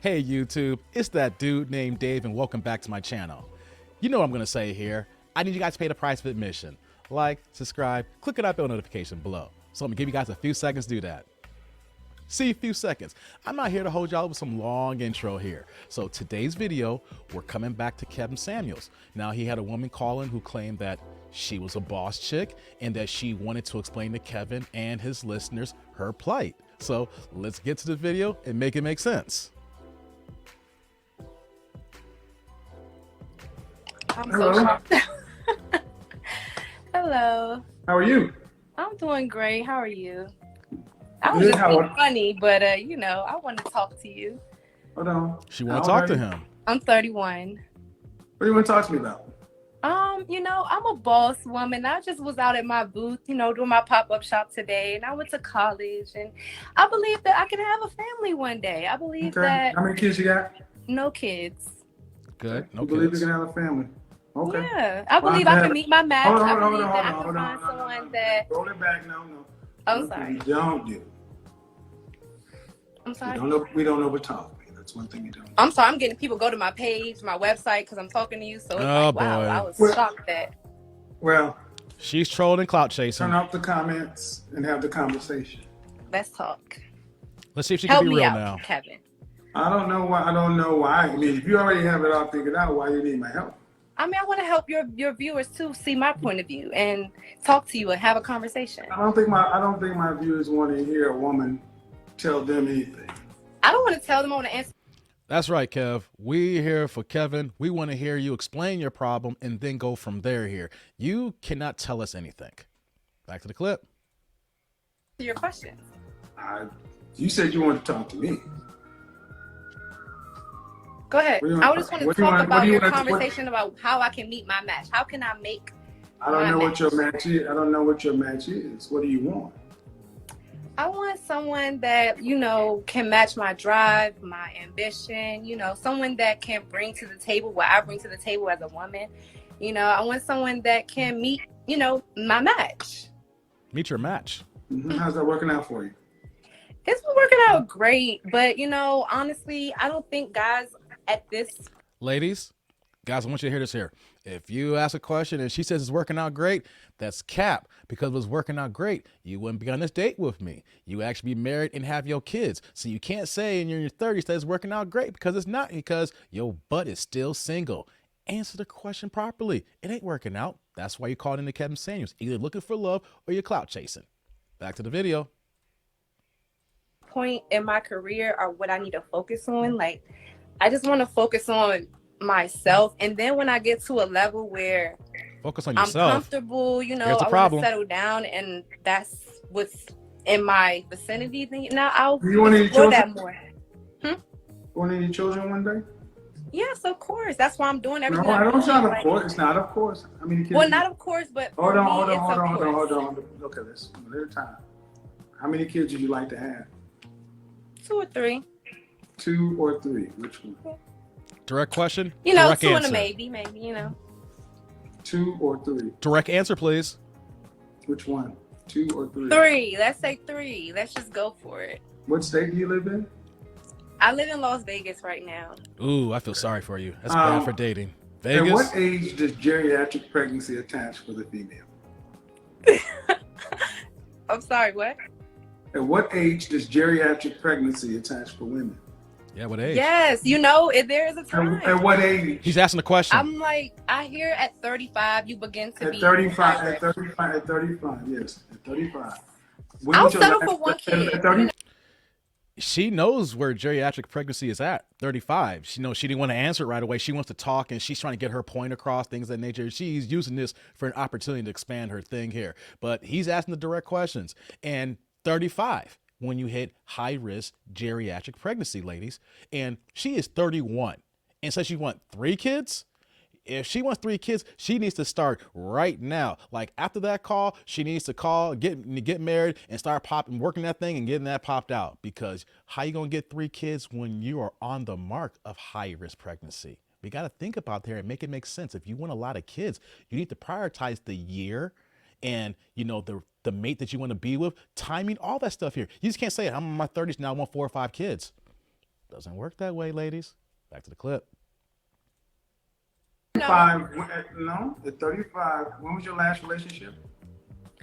Hey YouTube, it's that dude named Dave and welcome back to my channel. You know what I'm gonna say here. I need you guys to pay the price of admission. Like, subscribe, click that bell notification below. So I'm gonna give you guys a few seconds to do that. See, a few seconds. I'm not here to hold y'all with some long intro here. So today's video, we're coming back to Kevin Samuels. Now he had a woman call in who claimed that she was a boss chick and that she wanted to explain to Kevin and his listeners her plight. So let's get to the video and make it make sense. I'm Hello. so shocked. Hello. How are you? I'm doing great. How are you? I was Good. just How being are- funny, but I want to talk to you. Hold on. She want How to old talk to are you? him. I'm 31. What do you want to talk to me about? I'm a boss woman. I just was out at my booth, doing my pop-up shop today, and I went to college, and I believe that I can have a family one day. I believe that How many kids you got? no kids. Good, no You believe kids. you can have a family? Okay. Yeah, I Well, believe I'm I glad- can meet my match. Hold I on, hold believe on, that I hold can on, find hold on. someone that. Roll it back. No. Oh, One thing sorry. you don't do. I'm sorry. We don't overtalk me. That's one thing you don't do. I'm sorry, I'm getting people go to my page, my website, because I'm talking to you. So it's Oh, like, wow, boy. I was Well- shocked that. Well, She's trolling and clout chasing. turn off the comments and have the conversation. Let's talk. Let's see if she Help can be me real out, now. Kevin. I don't know why. I mean, if you already have it all figured out, why you need my help? I mean, I want to help your viewers too see my point of view and talk to you and have a conversation. I don't think my viewers want to hear a woman tell them anything. I don't want to tell them I want to answer. That's right, Kev. We here for Kevin. We want to hear you explain your problem and then go from there here. You cannot tell us anything. Back to the clip. Your questions. You said you wanted to talk to me. Go ahead. What do you I want- just want to what do you talk want- what about do you your want- conversation about how I can meet my match. How can I make I don't my know what match? your match is. I don't know what your match is. What do you want? I want someone that, can match my drive, my ambition, someone that can bring to the table what I bring to the table as a woman. I want someone that can meet, my match. Meet your match. How's that working out for you? It's been working out great, but, honestly, I don't think guys at this. Ladies, guys, I want you to hear this here. If you ask a question and she says it's working out great, that's cap. Because if it was working out great, you wouldn't be on this date with me. You actually be married and have your kids. So you can't say in your 30s that it's working out great, because it's not, because your butt is still single. Answer the question properly. It ain't working out. That's why you called into Kevin Samuels. Either looking for love or you're clout chasing. Back to the video. Point in my career or what I need to focus on. Like, I just want to focus on myself. And then when I get to a level where Focus on I'm yourself. comfortable, Here's the I want problem. to settle down, and that's what's in my vicinity. Then now I'll Do you want any explore that children? more. Want any children one day? Yes, of course. That's why I'm doing No, everything. I I'm don't. It's not doing. of course. It's not of course. How many kids? Well, not of course, but for Hold on, me, hold on, it's hold of on, hold on, course. hold on. Look at this. One at a time. How many kids would you like to have? 2 or 3. 2 or 3? Which one? Direct question. 2 Direct and a answer. maybe. 2 or 3? Direct answer, please. Which one? 2 or 3? 3. Let's say 3. Let's just go for it. What state do you live in? I live in Las Vegas right now. Ooh, I feel sorry for you. That's bad for dating. At Vegas. what age does geriatric pregnancy attach for the female? I'm sorry, what? At what age does geriatric pregnancy attach for women? Yeah, what age? Yes, there is a time. At what age? He's asking the question. I'm like, I hear at 35 you begin to At be 35, high at risk. 35, at 35, yes, at 35. I'll settle for one kid. At 30, She knows where geriatric pregnancy is at, 35. She knows she didn't want to answer it right away. She wants to talk, and she's trying to get her point across, things of that nature. She's using this for an opportunity to expand her thing here. But he's asking the direct questions. And 35, when you hit high-risk geriatric pregnancy, ladies. And she is 31 and says she wants 3 kids. If she wants 3 kids, she needs to start right now. Like after that call, she needs to call, get married, and start working that thing and getting that popped out. Because how you gonna get 3 kids when you are on the mark of high risk pregnancy? We got to think about there and make it make sense. If you want a lot of kids, you need to prioritize the year and the mate that you want to be with, timing, all that stuff here. You just can't say I'm in my 30s now, I want 4 or 5 kids. Doesn't work that way, ladies. Back to the clip. No, No, at 35. When was your last relationship?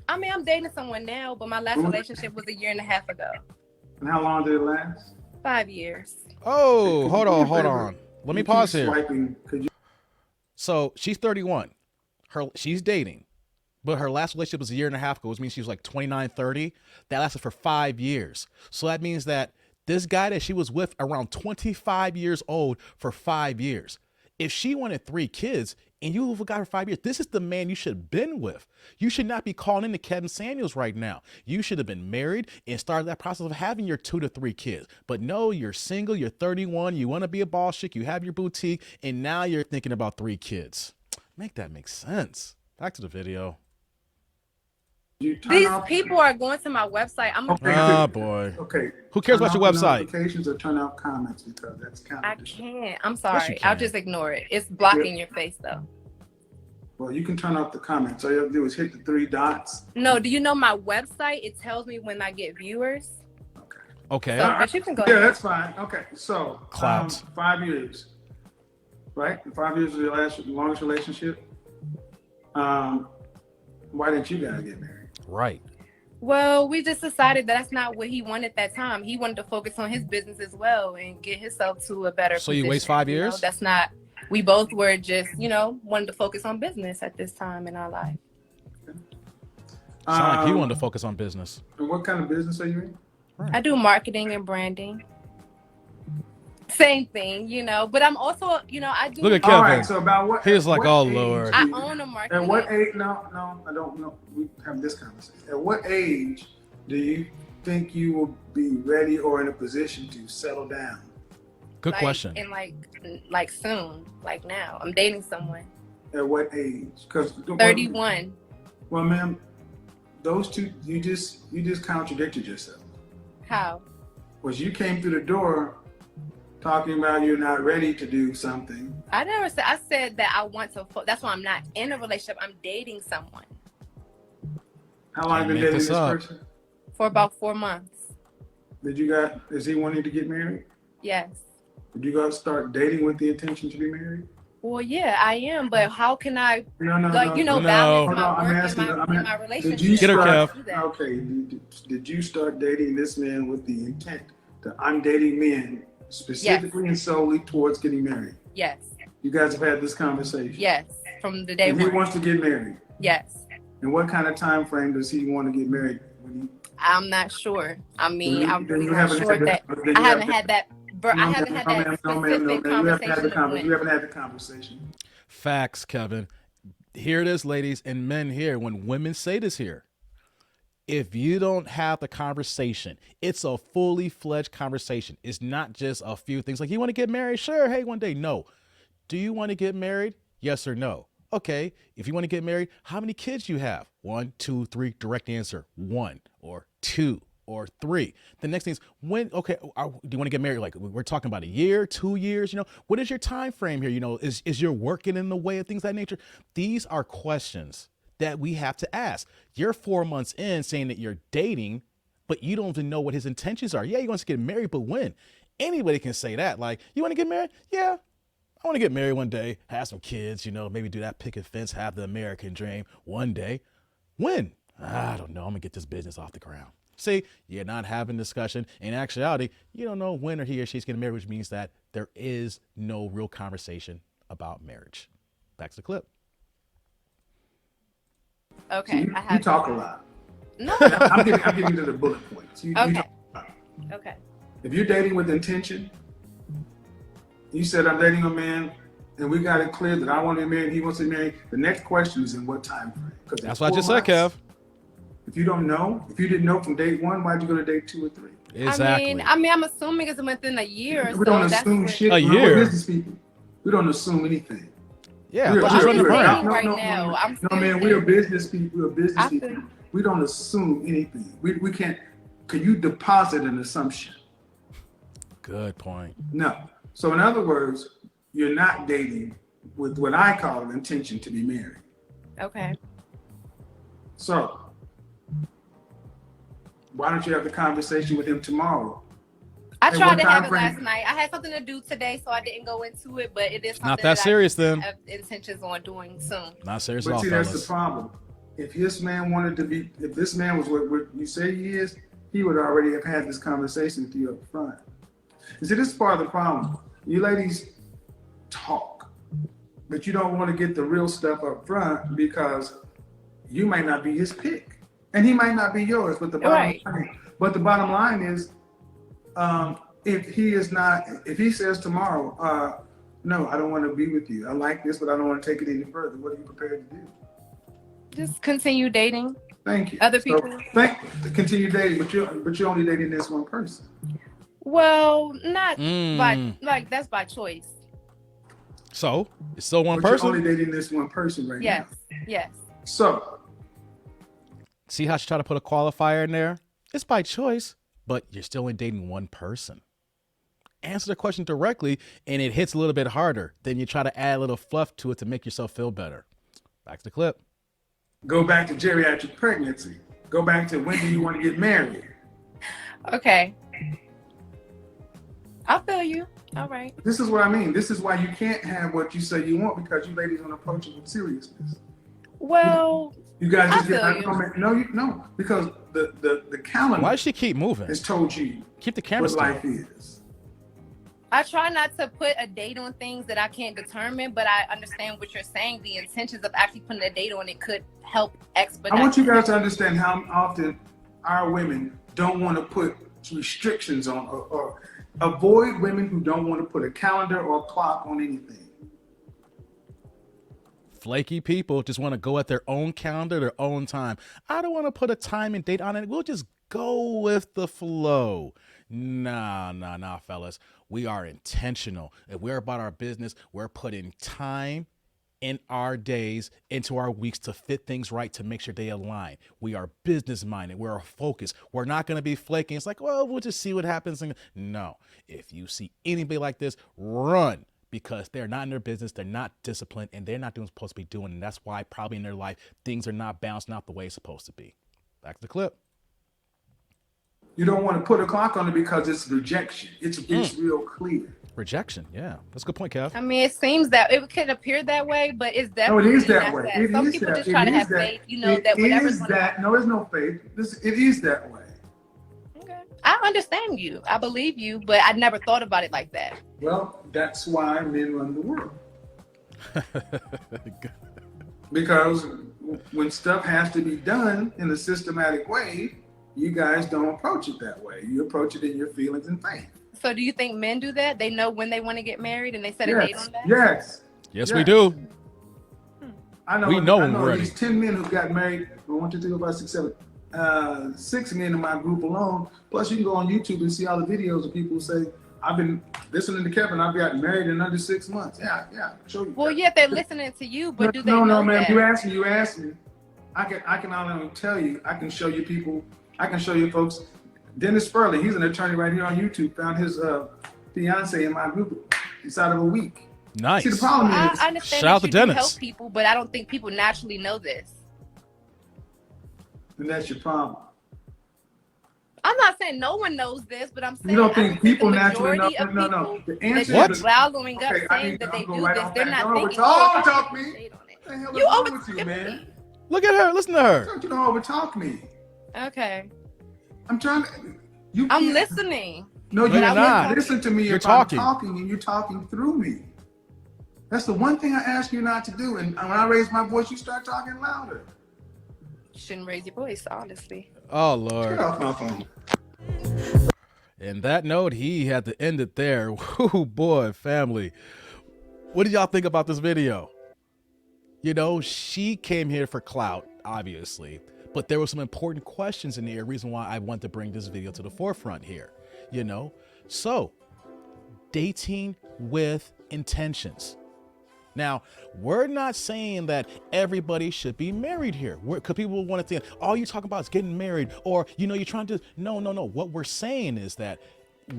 I mean, I'm dating someone now, but my last relationship was 1.5 years ago. And how long did it last? 5 years. Oh, hold on. Let me pause here. Swiping. Could you? So she's 31. She's dating, but her last relationship was 1.5 years ago, which means she was like 29, 30. That lasted for 5 years. So that means that this guy that she was with around 25 years old for 5 years. If she wanted 3 kids and you got her 5 years, this is the man you should have been with. You should not be calling into Kevin Samuels right now. You should have been married and started that process of having your 2 to 3 kids. But no, you're single, you're 31, you want to be a boss chick, you have your boutique, and now you're thinking about 3 kids. Make that make sense. Back to the video. These people are going to my website. Boy. Okay. Who cares about your website? Notifications or turn off comments because that's kind of. I can't. I'm Yes, sorry. you can. I'll just ignore it. It's blocking your face though. Well, you can turn off the comments. All you have to do is hit the 3 dots. No, do you know my website? It tells me when I get viewers. Okay. So, but you can go Yeah, ahead. that's fine. Okay, so Clout. 5 years, right? 5 years was your longest relationship. Why didn't you guys get married? Right. Well, we just decided that's not what he wanted at that time. He wanted to focus on his business as well and get himself to a better So position. you waste 5 years? know, that's not, we both were just, wanted to focus on business at this time in our life. Sound like you wanted to focus on business. And what kind of business are you in? I do marketing and branding. Same thing, but I'm also, I do. Look at All Kevin. right, so about what? He's like, what oh, age Lord. do I you- own a marketing. At what age? No, I don't know. We have this conversation. At what age do you think you will be ready or in a position to settle down? Good question. And like soon, like now. I'm dating someone. At what age? Because 31. Well, ma'am, those two you just contradicted yourself. How? Was you came through the door talking about you're not ready to do something. I never said. I said that I want to. That's why I'm not in a relationship. I'm dating someone How long have you been dating this person? for about 4 months. Is he wanting to get married? Yes. Did you guys start dating with the intention to be married? Well, yeah, I am. But how can I, No. balance No. my work and my relationship? Get her, Kev. Do that. Okay. Did you start dating this man with the intent that I'm dating men specifically and solely towards getting married? Yes. You guys have had this conversation? Yes. From the day And he one. wants to get married. Yes. And what kind of time frame does he want to get married? I'm not sure. I mean, Then I'm you really not haven't sure had that. then I you haven't had that. I haven't had that specific You conversation. haven't had the conversation. Facts, Kevin. Here it is, ladies and men here. When women say this here, if you don't have the conversation, it's a fully fledged conversation. It's not just a few things like, you want to get married? Sure. Hey, one day. No. Do you want to get married? Yes or no? Okay. If you want to get married, how many kids you have? 1, 2, 3. Direct answer. 1 or 2 or 3. The next thing is when, okay, do you want to get married? Like we're talking about a year, 2 years, what is your time frame here? Is your working in the way of things of that nature? These are questions that we have to ask. You're 4 months in saying that you're dating, but you don't even know what his intentions are. Yeah, he wants to get married, but when? Anybody can say that. Like, you want to get married? Yeah. I want to get married one day, have some kids, maybe do that picket fence, have the American dream one day. When? I don't know. I'm going to get this business off the ground. See, you're not having discussion. In actuality, you don't know when or he or she's getting married, which means that there is no real conversation about marriage. Back to the clip. Okay. You talk a lot. No. I'm getting to the bullet points. You Okay. talk a lot. Okay. If you're dating with intention, you said I'm dating a man, and we got it clear that I want to be married, he wants to be married. The next question is in what time frame? That's what I just said, Kev. If you don't know, if you didn't know from date 1, why'd you go to date 2 or 3? Exactly. I mean, I'm assuming it's within a year. We don't so assume that's shit. A We're year? business people. We don't assume anything. Yeah, We're- but I'm just run the just brand. saying right now. I'm No, still man, we are dating. business people. We're business I feel people. you. We don't assume anything. We can't. Can you deposit an assumption? Good point. No. So in other words, you're not dating with what I call an intention to be married. Okay. So why don't you have the conversation with him tomorrow? I And tried what to time have it frame? last night. I had something to do today, so I didn't go into it. But it is something Not that serious then. I have intentions on doing soon. Not serious at But all, see, that's the fellas. problem. If this man wanted to be, if this man was what you say he is, he would already have had this conversation with you up front. You see, this is part of the problem. You ladies talk, but you don't want to get the real stuff up front because you might not be his pick, and he might not be yours. But the bottom line is, if he says tomorrow, no, I don't want to be with you. I like this, but I don't want to take it any further. What are you prepared to do? Just continue dating Thank you. other people. Continue dating, but you're only dating this one person. Well, not by that's by choice. So it's still one But person. you're only dating this one person right now. Yes. So See how she tried to put a qualifier in there? It's by choice, but you're still only dating one person. Answer the question directly, and it hits a little bit harder. Then you try to add a little fluff to it to make yourself feel better. Back to the clip. go back to geriatric pregnancy. Go back to when do you want to get married? Okay. I feel you. All right. This is what I mean. This is why you can't have what you say you want because you ladies don't approach it with seriousness. Well, You guys just I get feel no, because the calendar Why does she keep moving? has told you Keep the camera what still. life is. I try not to put a date on things that I can't determine, but I understand what you're saying. The intentions of actually putting a date on it could help expedite. I want you guys to understand how often our women don't want to put restrictions on or avoid women who don't want to put a calendar or a clock on anything. Flaky people just want to go at their own calendar, their own time. I don't want to put a time and date on it. We'll just go with the flow. Nah, fellas. We are intentional. If we're about our business, we're putting time in our days, into our weeks to fit things right, to make sure they align. We are business minded. We're focused. We're not going to be flaky. It's like, well, we'll just see what happens. No, if you see anybody like this, run, because they're not in their business. They're not disciplined, and they're not doing what they're supposed to be doing. And that's why probably in their life, things are not bouncing out the way it's supposed to be. Back to the clip. You don't want to put a clock on it because it's rejection. It's real clear. Rejection. Yeah, that's a good point, Kev. I mean, it seems that it could appear that way, but it's No, definitely it is that not way. that. Some people just try to have faith, that whatever's going to. No, there's no faith. It is that way. Okay. I understand you. I believe you, but I never thought about it like that. Well, that's why men run the world. Because when stuff has to be done in a systematic way, you guys don't approach it that way. You approach it in your feelings and faith. So do you think men do that? They know when they want to get married and they set a date on that? Yes, we do. I know. We know I when know we're at least 10 men who got married. 1, 2, 3, 4, 5, 6, 7. 6 men in my group alone. Plus, you can go on YouTube and see all the videos of people who say, I've been listening to Kevin. I've gotten married in under 6 months. Yeah. Show you. Well, yeah, they're listening to you, but do they No, know man. that? You asked me. I can not only tell you, I can show you people. I can show you folks. Dennis Furley, he's an attorney right here on YouTube, found his fiance in my group inside of a week. Nice. See, the problem I is, understand Shout out that to you do Dennis. help people, but I don't think people naturally know this. and that's your problem. I'm not saying no one knows this, but I'm saying You don't think people the naturally know? majority of No. people The answer that is you're valuing up okay, I saying need that to they go do right this, off they're that. not Don't thinking. overtalk me. Shade on it. What the hell You is wrong with you, overskipping man? me. Look at her. Listen to her. You don't overtalk me. Okay, I'm trying to. I'm listening. No, No, you're you're not. Listen to me. You're if talking. I'm talking and you're talking through me. That's the one thing I ask you not to do. And when I raise my voice, you start talking louder. You shouldn't raise your voice, honestly. Oh, Lord. Get off my phone. And that note, he had to end it there. Whoo, boy, family. What did y'all think about this video? She came here for clout, obviously, but there were some important questions in here, reason why I want to bring this video to the forefront here, So, dating with intentions. Now, we're not saying that everybody should be married here, because people want to think, all you're talking about is getting married, or, you're trying to, no. What we're saying is that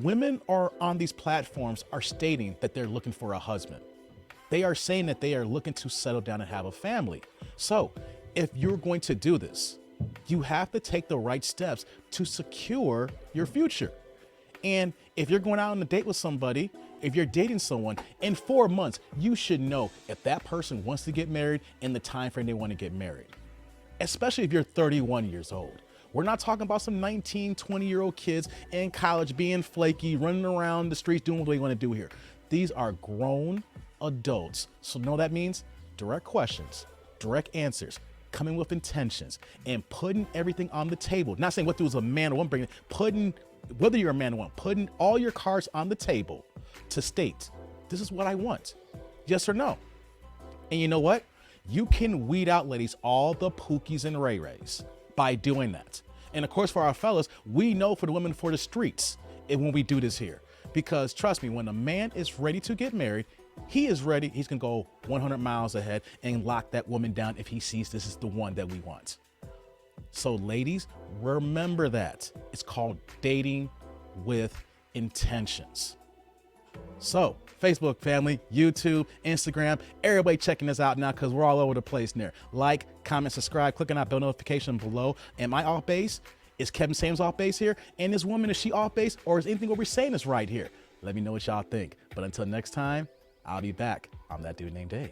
women are on these platforms are stating that they're looking for a husband. They are saying that they are looking to settle down and have a family. So if you're going to do this, you have to take the right steps to secure your future. And if you're going out on a date with somebody, if you're dating someone, in 4 months, you should know if that person wants to get married and the time frame they want to get married. Especially if you're 31 years old. We're not talking about some 19, 20-year-old kids in college being flaky, running around the streets doing what they want to do here. These are grown adults. So know what that means? Direct questions, direct answers, coming with intentions, and putting everything on the table. Not saying what to do as a man or woman, bringing, putting, whether you're a man or woman, putting all your cards on the table to state, this is what I want, yes or no. And you know what? You can weed out, ladies, all the pookies and ray-rays by doing that. And of course, for our fellas, we know for the women for the streets and when we do this here. Because trust me, when a man is ready to get married, he is ready. He's gonna go 100 miles ahead and lock that woman down if he sees this is the one that we want. So ladies, remember that. It's called dating with intentions. So Facebook family, YouTube, Instagram, everybody checking us out now because we're all over the place there. Like, comment, subscribe, click on that bell notification below. Am I off base? Is Kevin Samuels off base here? And this woman, is she off base? Or is anything what we're saying is right here? Let me know what y'all think. But until next time, I'll be back. I'm that dude named Dave.